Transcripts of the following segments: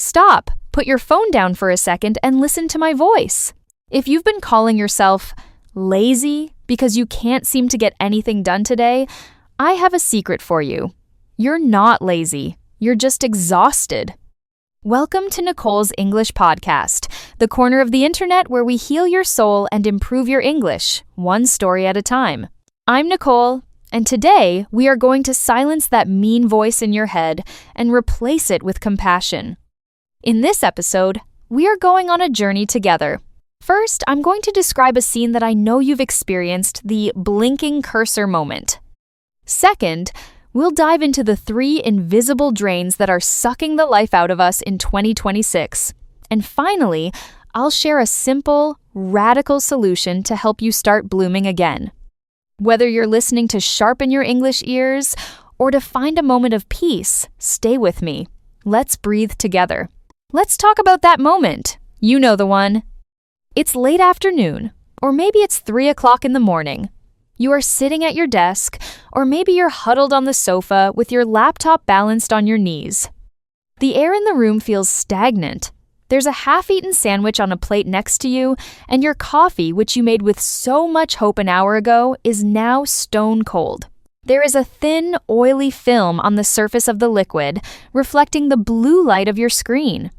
Stop, put your phone down for a second and listen to my voice. If you've been calling yourself lazy because you can't seem to get anything done today, I have a secret for you. You're not lazy. You're just exhausted. Welcome to Nicole's English Podcast, the corner of the internet where we heal your soul and improve your English, one story at a time. I'm Nicole, and today we are going to silence that mean voice in your head and replace it with compassion. In this episode, we are going on a journey together. First, I'm going to describe a scene that I know you've experienced, the blinking cursor moment. Second, we'll dive into the 3 invisible drains that are sucking the life out of us in 2026. And finally, I'll share a simple, radical solution to help you start blooming again. Whether you're listening to sharpen your English ears or to find a moment of peace, stay with me. Let's breathe together. Let's talk about that moment. You know the one. It's late afternoon, or maybe it's 3 o'clock in the morning. You are sitting at your desk, or maybe you're huddled on the sofa with your laptop balanced on your knees. The air in the room feels stagnant. There's a half-eaten sandwich on a plate next to you, and your coffee, which you made with so much hope an hour ago, is now stone cold. There is a thin, oily film on the surface of the liquid, reflecting the blue light of your screen.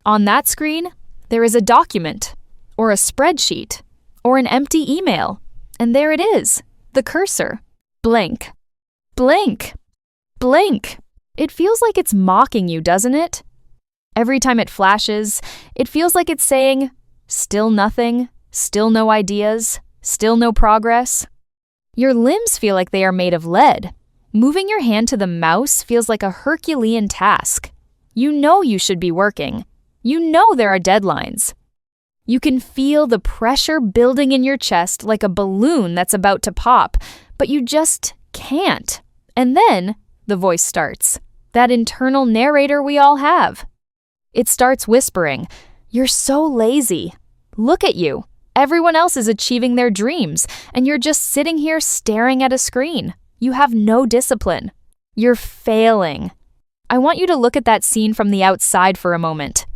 On that screen, there is a document, or a spreadsheet, or an empty email. And there it is, the cursor. Blink. Blink. Blink. It feels like it's mocking you, doesn't it? Every time it flashes, it feels like it's saying, still nothing, still no ideas, still no progress. Your limbs feel like they are made of lead. Moving your hand to the mouse feels like a Herculean task. You know you should be working. You know there are deadlines. You can feel the pressure building in your chest like a balloon that's about to pop, but you just can't. And then the voice starts, that internal narrator we all have. It starts whispering, "You're so lazy. Look at you. Everyone else is achieving their dreams, and you're just sitting here staring at a screen. You have no discipline. You're failing." I want you to look at that scene from the outside for a moment.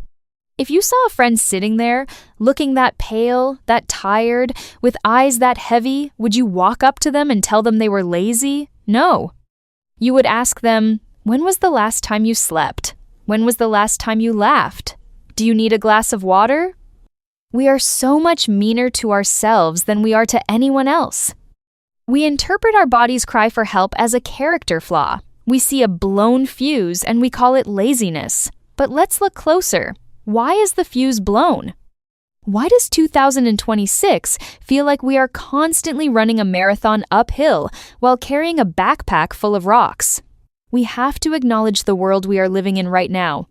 If you saw a friend sitting there, looking that pale, that tired, with eyes that heavy, would you walk up to them and tell them they were lazy? No. You would ask them, when was the last time you slept? When was the last time you laughed? Do you need a glass of water? We are so much meaner to ourselves than we are to anyone else. We interpret our body's cry for help as a character flaw. We see a blown fuse and we call it laziness. But let's look closer. Why is the fuse blown? Why does 2026 feel like we are constantly running a marathon uphill while carrying a backpack full of rocks? We have to acknowledge the world we are living in right now.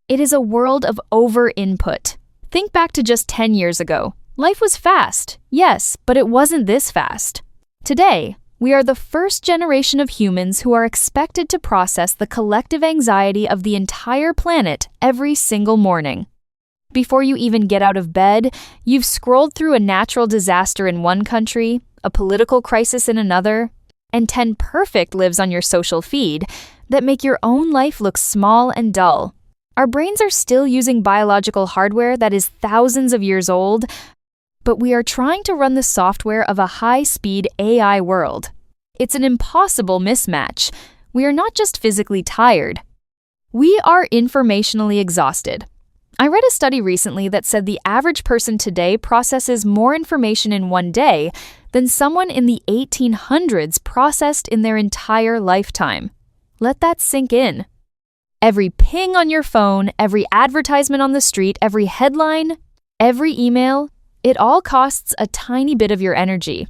It is a world of over-input. Think back to just 10 years ago. Life was fast, yes, but it wasn't this fast. Today, we are the first generation of humans who are expected to process the collective anxiety of the entire planet every single morning. Before you even get out of bed, you've scrolled through a natural disaster in one country, a political crisis in another, and 10 perfect lives on your social feed that make your own life look small and dull. Our brains are still using biological hardware that is thousands of years old, but we are trying to run the software of a high-speed AI world. It's an impossible mismatch. We are not just physically tired. We are informationally exhausted. I read a study recently that said the average person today processes more information in one day than someone in the 1800s processed in their entire lifetime. Let that sink in. Every ping on your phone, every advertisement on the street, every headline, every email, it all costs a tiny bit of your energy.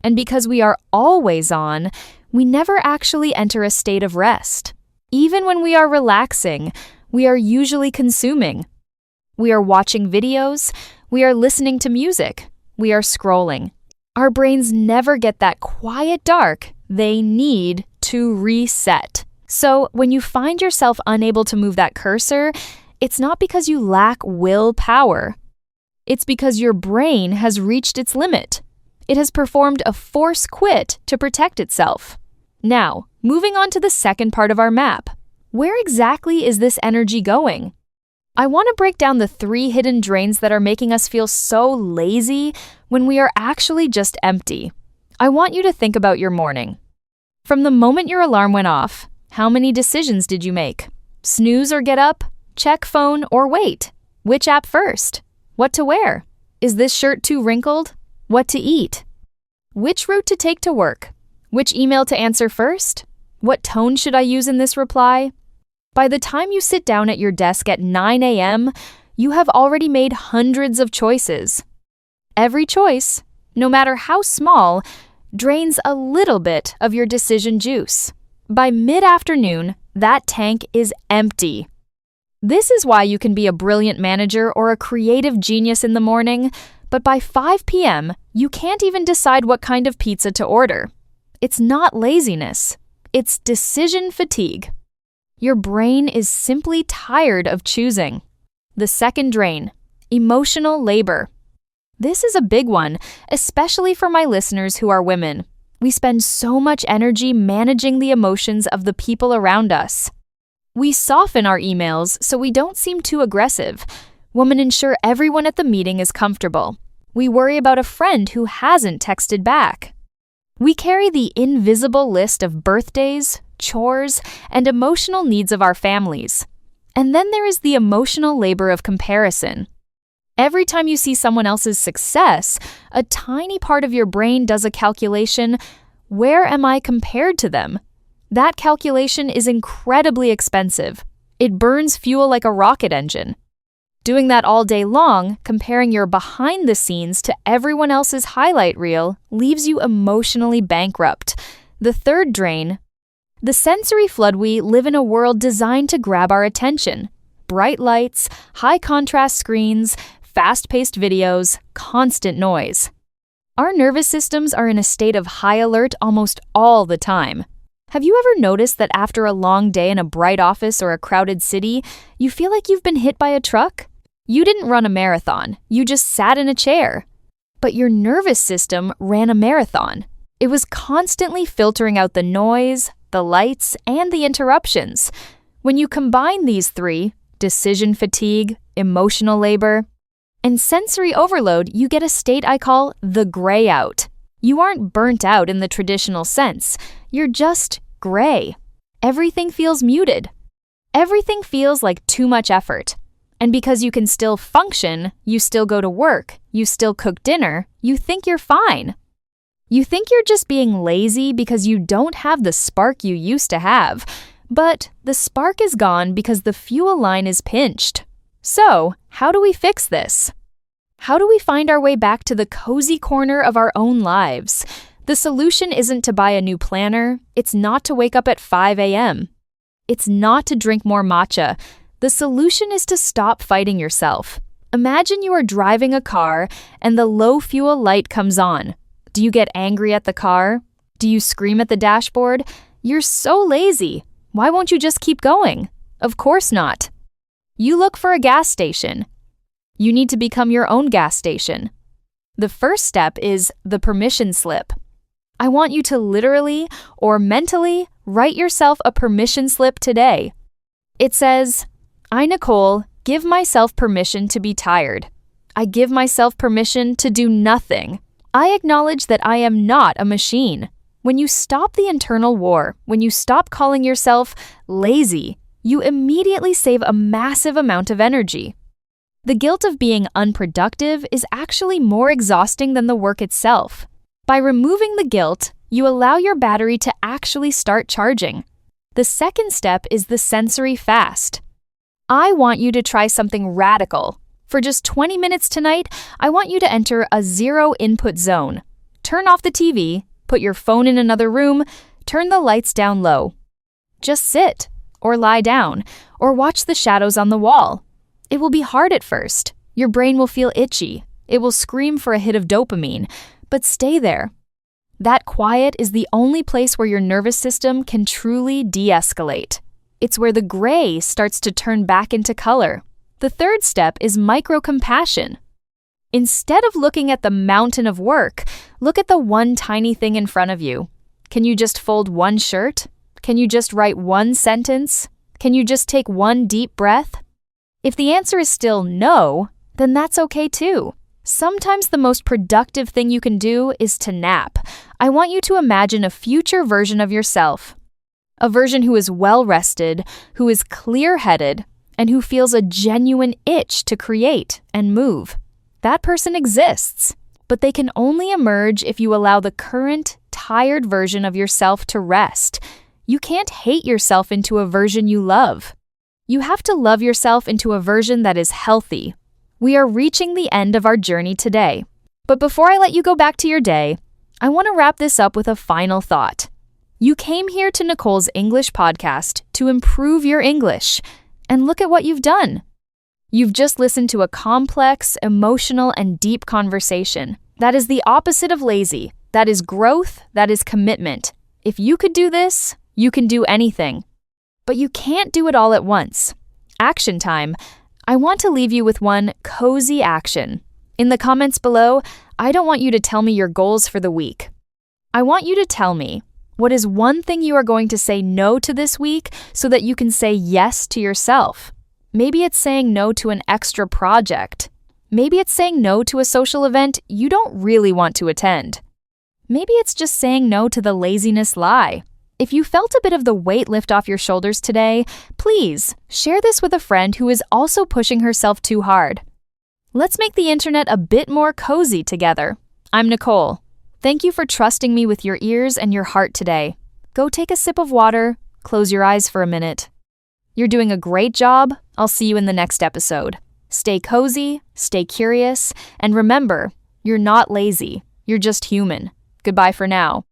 And because we are always on, we never actually enter a state of rest. Even when we are relaxing, we are usually consuming. We are watching videos, we are listening to music, we are scrolling. Our brains never get that quiet dark they need to reset. So when you find yourself unable to move that cursor, it's not because you lack willpower. It's because your brain has reached its limit. It has performed a force quit to protect itself. Now, moving on to the second part of our map. Where exactly is this energy going? I want to break down the 3 hidden drains that are making us feel so lazy when we are actually just empty. I want you to think about your morning. From the moment your alarm went off, how many decisions did you make? Snooze or get up? Check phone or wait? Which app first? What to wear? Is this shirt too wrinkled? What to eat? Which route to take to work? Which email to answer first? What tone should I use in this reply? By the time you sit down at your desk at 9 a.m., you have already made hundreds of choices. Every choice, no matter how small, drains a little bit of your decision juice. By mid-afternoon, that tank is empty. This is why you can be a brilliant manager or a creative genius in the morning, but by 5 p.m., you can't even decide what kind of pizza to order. It's not laziness. It's decision fatigue. Your brain is simply tired of choosing. The second drain, emotional labor. This is a big one, especially for my listeners who are women. We spend so much energy managing the emotions of the people around us. We soften our emails so we don't seem too aggressive. Women ensure everyone at the meeting is comfortable. We worry about a friend who hasn't texted back. We carry the invisible list of birthdays, chores, and emotional needs of our families. And then there is the emotional labor of comparison. Every time you see someone else's success, a tiny part of your brain does a calculation, where am I compared to them? That calculation is incredibly expensive. It burns fuel like a rocket engine. Doing that all day long, comparing your behind the scenes to everyone else's highlight reel, leaves you emotionally bankrupt. The third drain. The sensory flood. We live in a world designed to grab our attention. Bright lights, high contrast screens, fast-paced videos, constant noise. Our nervous systems are in a state of high alert almost all the time. Have you ever noticed that after a long day in a bright office or a crowded city, you feel like you've been hit by a truck? You didn't run a marathon, you just sat in a chair. But your nervous system ran a marathon. It was constantly filtering out the noise, the lights, and the interruptions. When you combine these 3, decision fatigue, emotional labor, and sensory overload, you get a state I call the gray out. You aren't burnt out in the traditional sense. You're just gray. Everything feels muted. Everything feels like too much effort. And because you can still function, you still go to work, you still cook dinner, you think you're fine. You think you're just being lazy because you don't have the spark you used to have. But the spark is gone because the fuel line is pinched. So, how do we fix this? How do we find our way back to the cozy corner of our own lives? The solution isn't to buy a new planner. It's not to wake up at 5 a.m. It's not to drink more matcha. The solution is to stop fighting yourself. Imagine you are driving a car and the low fuel light comes on. Do you get angry at the car? Do you scream at the dashboard? You're so lazy. Why won't you just keep going? Of course not. You look for a gas station. You need to become your own gas station. The first step is the permission slip. I want you to literally or mentally write yourself a permission slip today. It says, I, Nicole, give myself permission to be tired. I give myself permission to do nothing. I acknowledge that I am not a machine. When you stop the internal war, when you stop calling yourself lazy, you immediately save a massive amount of energy. The guilt of being unproductive is actually more exhausting than the work itself. By removing the guilt, you allow your battery to actually start charging. The second step is the sensory fast. I want you to try something radical. For just 20 minutes tonight, I want you to enter a zero input zone. Turn off the TV, put your phone in another room, turn the lights down low. Just sit, or lie down, or watch the shadows on the wall. It will be hard at first. Your brain will feel itchy. It will scream for a hit of dopamine, but stay there. That quiet is the only place where your nervous system can truly de-escalate. It's where the gray starts to turn back into color. The third step is micro-compassion. Instead of looking at the mountain of work, look at the one tiny thing in front of you. Can you just fold one shirt? Can you just write one sentence? Can you just take one deep breath? If the answer is still no, then that's okay too. Sometimes the most productive thing you can do is to nap. I want you to imagine a future version of yourself. A version who is well-rested, who is clear-headed, and who feels a genuine itch to create and move. That person exists, but they can only emerge if you allow the current, tired version of yourself to rest. You can't hate yourself into a version you love. You have to love yourself into a version that is healthy. We are reaching the end of our journey today. But before I let you go back to your day, I want to wrap this up with a final thought. You came here to Nicole's English podcast to improve your English, and look at what you've done. You've just listened to a complex, emotional, and deep conversation. That is the opposite of lazy. That is growth. That is commitment. If you could do this, you can do anything. But you can't do it all at once. Action time. I want to leave you with one cozy action. In the comments below, I don't want you to tell me your goals for the week. I want you to tell me, what is one thing you are going to say no to this week so that you can say yes to yourself? Maybe it's saying no to an extra project. Maybe it's saying no to a social event you don't really want to attend. Maybe it's just saying no to the laziness lie. If you felt a bit of the weight lift off your shoulders today, please share this with a friend who is also pushing herself too hard. Let's make the internet a bit more cozy together. I'm Nicole. Thank you for trusting me with your ears and your heart today. Go take a sip of water, close your eyes for a minute. You're doing a great job. I'll see you in the next episode. Stay cozy, stay curious, and remember, you're not lazy. You're just human. Goodbye for now.